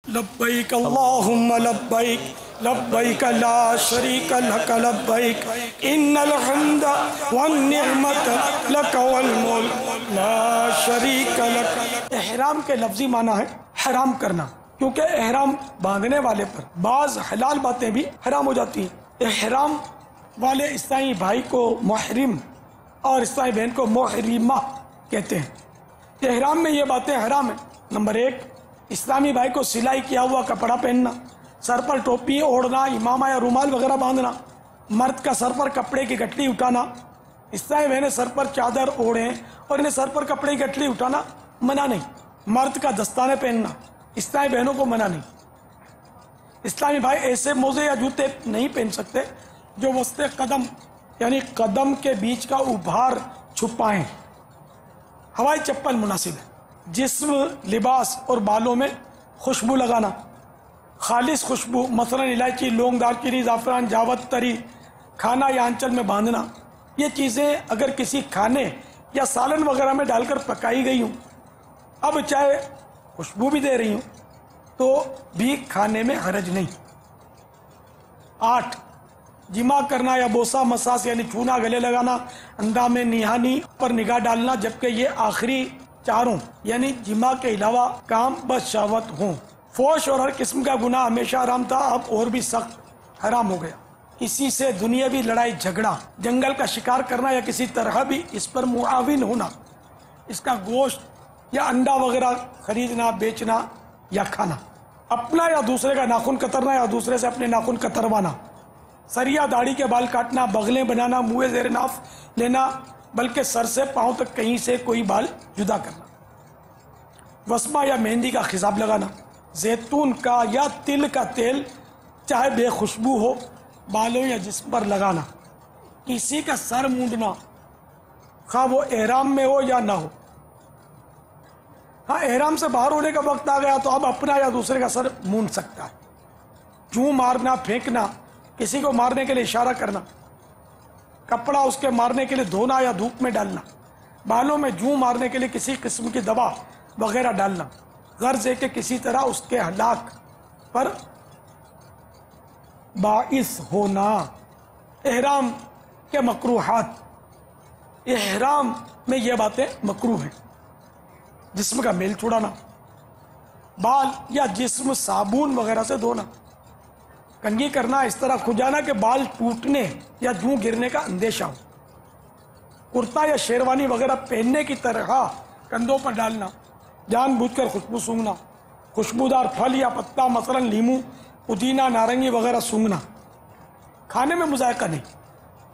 لبیک اللہم لبیک لبیک لا شریک لک لبیک ان الحمد والنعمت لک والملک لا شریک لک۔ احرام کے لفظی معنی ہے حرام کرنا، کیونکہ احرام باندھنے والے پر بعض حلال باتیں بھی حرام ہو جاتی ہیں۔ احرام والے عیسائی بھائی کو محرم اور عیسائی بہن کو محرمہ کہتے ہیں۔ احرام میں یہ باتیں حرام ہیں۔ نمبر 1، اسلامی بھائی کو سلائی کیا ہوا کپڑا پہننا، سر پر ٹوپی اوڑھنا، امامہ یا رومال وغیرہ باندھنا، مرد کا سر پر کپڑے کی گٹھلی اٹھانا۔ عیسائی بہنیں سر پر چادر اوڑھیں اور انہیں سر پر کپڑے کی گٹھلی اٹھانا منع نہیں۔ مرد کا دستانے پہننا عیسائی بہنوں کو منع نہیں۔ اسلامی بھائی ایسے موزے یا جوتے نہیں پہن سکتے جو وسط قدم یعنی قدم کے بیچ کا ابھار چھپائیں۔ ہوائی چپل مناسب ہے۔ جسم، لباس اور بالوں میں خوشبو لگانا، خالص خوشبو مثلا الائچی، لونگ، دارچینی، زعفران، جاوتری کھانا یا آنچل میں باندھنا، یہ چیزیں اگر کسی کھانے یا سالن وغیرہ میں ڈال کر پکائی گئی ہوں، اب چاہے خوشبو بھی دے رہی ہوں تو بھی کھانے میں حرج نہیں۔ 8، جمع کرنا یا بوسہ مساس یعنی چھونا، گلے لگانا، اندام نہانی پر نگاہ ڈالنا، جبکہ یہ آخری چاروں یعنی جمع کے علاوہ کام بس شہوت ہوں۔ فوش اور ہر قسم کا گناہ ہمیشہ حرام تھا، اب اور بھی سخت حرام ہو گیا۔ کسی سے دنیاوی لڑائی جھگڑا، جنگل کا شکار کرنا یا کسی طرح بھی اس پر معاون ہونا، اس کا گوشت یا انڈا وغیرہ خریدنا، بیچنا یا کھانا، اپنا یا دوسرے کا ناخن کترنا یا دوسرے سے اپنے ناخن کتروانا، سر یا داڑھی کے بال کاٹنا، بغلیں بنانا، منہ زیر ناف لینا، بلکہ سر سے پاؤں تک کہیں سے کوئی بال جدا کرنا، وسمہ یا مہندی کا خضاب لگانا، زیتون کا یا تل کا تیل چاہے بے خوشبو ہو بالوں یا جسم پر لگانا، کسی کا سر مونڈنا خواہ وہ احرام میں ہو یا نہ ہو۔ ہاں، احرام سے باہر ہونے کا وقت آ گیا تو اب اپنا یا دوسرے کا سر مونڈ سکتا ہے۔ جوں مارنا، پھینکنا، کسی کو مارنے کے لیے اشارہ کرنا، کپڑا اس کے مارنے کے لیے دھونا یا دھوپ میں ڈالنا، بالوں میں جوں مارنے کے لیے کسی قسم کی دوا وغیرہ ڈالنا، غرض ہے کہ کسی طرح اس کے ہلاک پر باعث ہونا۔ احرام کے مکروہات، احرام میں یہ باتیں مکروہ ہیں: جسم کا میل چھڑانا، بال یا جسم صابن وغیرہ سے دھونا، کنگھی کرنا اس طرح کھجانا کہ بال ٹوٹنے یا جوں گرنے کا اندیشہ ہو، کرتا یا شیروانی وغیرہ پہننے کی طرح کندھوں پر ڈالنا، جان بوجھ کر خوشبو سونگھنا، خوشبودار پھل یا پتا مثلا لیمو، پودینہ، نارنگی وغیرہ سونگھنا، کھانے میں مذائقہ نہیں،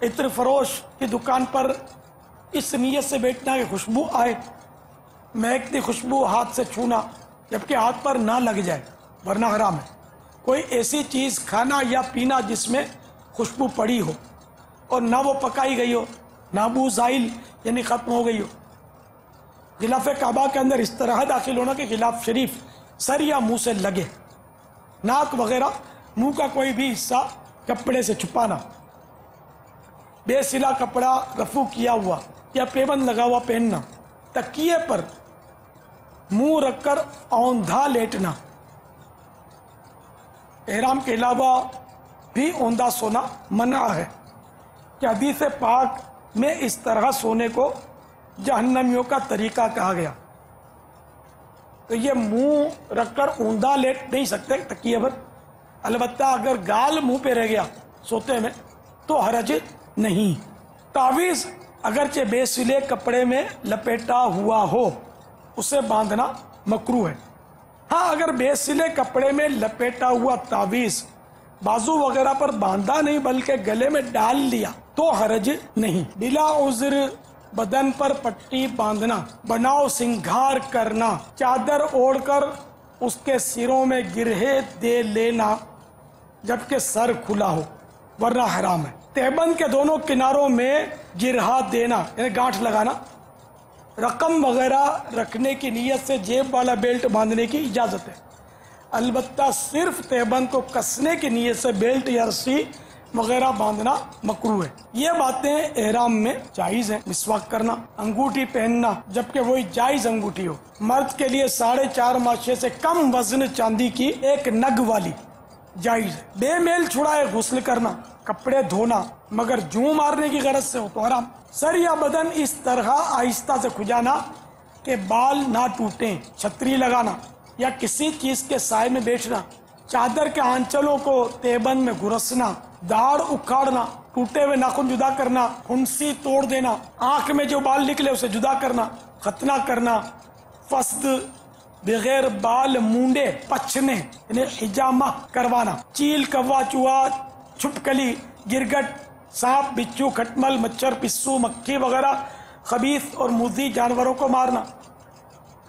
عطر فروش کی دکان پر اس نیت سے بیٹھنا کہ خوشبو آئے، مہکتی خوشبو ہاتھ سے چھونا جبکہ ہاتھ پر نہ لگ جائے ورنہ حرام ہے۔ کوئی ایسی چیز کھانا یا پینا جس میں خوشبو پڑی ہو اور نہ وہ پکائی گئی ہو، نہ بو زائل یعنی ختم ہو گئی ہو۔ غلاف کعبہ کے اندر اس طرح داخل ہونا کہ غلاف شریف سر یا منہ سے لگے، ناک وغیرہ منہ کا کوئی بھی حصہ کپڑے سے چھپانا، بے سلا کپڑا رفو کیا ہوا یا پیبند لگا ہوا پہننا، تکیے پر منہ رکھ کر اوندھا لیٹنا، احرام کے علاوہ بھی اوندھا سونا منع ہے کہ حدیث پاک میں اس طرح سونے کو جہنمیوں کا طریقہ کہا گیا۔ تو یہ منہ رکھ کر اوندھا لیٹ نہیں سکتے تکیے پر، البتہ اگر گال منہ پہ رہ گیا سوتے میں تو حرج نہیں۔ تعویذ اگرچہ بے سلے کپڑے میں لپیٹا ہوا ہو اسے باندھنا مکروہ ہے۔ ہاں، اگر بے سلے کپڑے میں لپیٹا ہوا تعویذ بازو وغیرہ پر باندھا نہیں بلکہ گلے میں ڈال لیا تو حرج نہیں۔ بلا عذر بدن پر پٹی باندھنا، بناؤ سنگھار کرنا، چادر اوڑھ کر اس کے سروں میں گرہے دے لینا جبکہ سر کھلا ہو ورنہ حرام ہے۔ تہبند کے دونوں کناروں میں گرہا دینا یعنی گانٹھ لگانا، رقم وغیرہ رکھنے کی نیت سے جیب والا بیلٹ باندھنے کی اجازت ہے، البتہ صرف تہبند کو کسنے کی نیت سے بیلٹ یا رسی وغیرہ باندھنا مکروہ ہے۔ یہ باتیں احرام میں جائز ہیں۔ مسواک کرنا، انگوٹھی پہننا جبکہ وہی جائز انگوٹھی ہو، مرد کے لیے 4.5 ماشے سے کم وزن چاندی کی ایک نگ والی جائز ہے۔ بے میل چھڑائے غسل کرنا، کپڑے دھونا مگر جوں مارنے کی غرض سے ہو تو حرام۔ سر یا بدن اس طرح آہستہ سے کھجانا کہ بال نہ ٹوٹیں، چھتری لگانا یا کسی چیز کے سائے میں بیٹھنا، چادر کے آنچلوں کو تیبند میں گھرسنا، داڑھ اکھاڑنا، ٹوٹے ہوئے ناخن جدا کرنا، پھنسی توڑ دینا، آنکھ میں جو بال نکلے اسے جدا کرنا، ختنہ کرنا، فسد بغیر بال مونڈے پچھنے یعنی حجامہ کروانا، چیل، کوا، چوہا، چھپکلی، گرگٹ، سانپ، بچھو، کھٹمل، مچھر، پسو، مکھی وغیرہ خبیث اور مضی جانوروں کو مارنا۔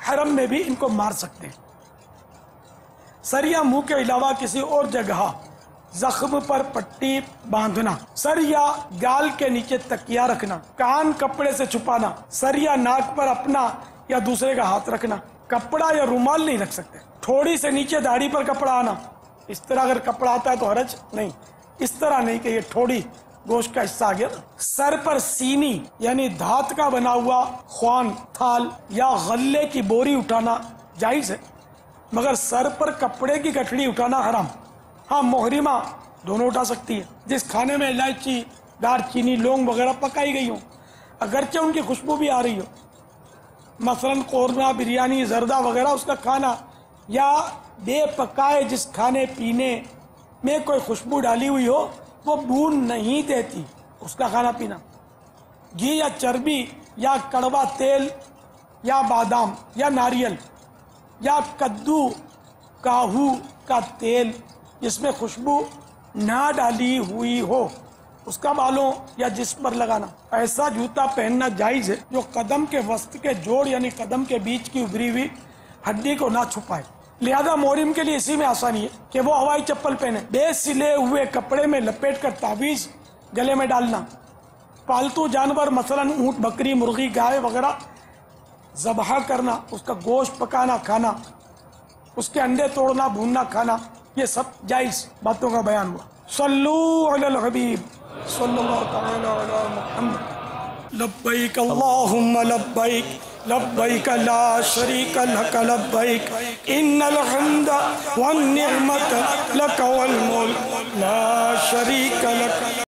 حرم میں بھی ان کو مار سکتے ہیں۔ سر یا منہ کے علاوہ کسی اور جگہ زخم پر پٹی باندھنا، سر یا گال کے نیچے تکیہ رکھنا، کان کپڑے سے چھپانا، سر یا ناک پر اپنا یا دوسرے کا ہاتھ رکھنا، کپڑا یا رومال نہیں رکھ سکتے، ٹھوڑی سے نیچے داڑھی پر کپڑا آنا، اس طرح اگر کپڑا آتا ہے تو حرج نہیں، اس طرح نہیں کہ یہ ٹھوڑی گوشت کا حصہ آ گیا۔ سر پر سینی یعنی دھات کا بنا ہوا خوان، تھال یا غلے کی بوری اٹھانا جائز ہے مگر سر پر کپڑے کی گٹھڑی اٹھانا حرام۔ ہاں محرمہ دونوں اٹھا سکتی ہے، جس کھانے میں الائچی، دار چینی، لونگ وغیرہ پکائی گئی ہوں اگرچہ ان کی خوشبو بھی آ رہی ہو، مثلاً قورمہ، بریانی، زردہ وغیرہ، اس کا کھانا یا بے پکائے جس کھانے پینے میں کوئی خوشبو ڈالی ہوئی ہو وہ بو نہیں دیتی، اس کا کھانا پینا۔ گھی یا چربی یا کڑوا تیل یا بادام یا ناریل یا کدو کاہو کا تیل جس میں خوشبو نہ ڈالی ہوئی ہو اس کا بالوں یا جسم پر لگانا۔ ایسا جوتا پہننا جائز ہے جو قدم کے وسط کے جوڑ یعنی قدم کے بیچ کی ابری ہوئی ہڈی کو نہ چھپائے، لہذا محرم کے لیے اسی میں آسانی ہے کہ وہ ہوائی چپل پہنے۔ بے سلے ہوئے کپڑے میں لپیٹ کر تعویذ گلے میں ڈالنا، پالتو جانور مثلاً اونٹ، بکری، مرغی، گائے وغیرہ ذبح کرنا، اس کا گوشت پکانا کھانا، اس کے انڈے توڑنا بھوننا کھانا، یہ سب جائز باتوں کا بیان ہوا۔ صلو علی الحبیب صلی اللہ تعالی علی محمد۔ لبیک اللہم لبیک، لبیک لا شریک لک لبیک، ان الحمد والنعمت لک والملک لا شریک لک۔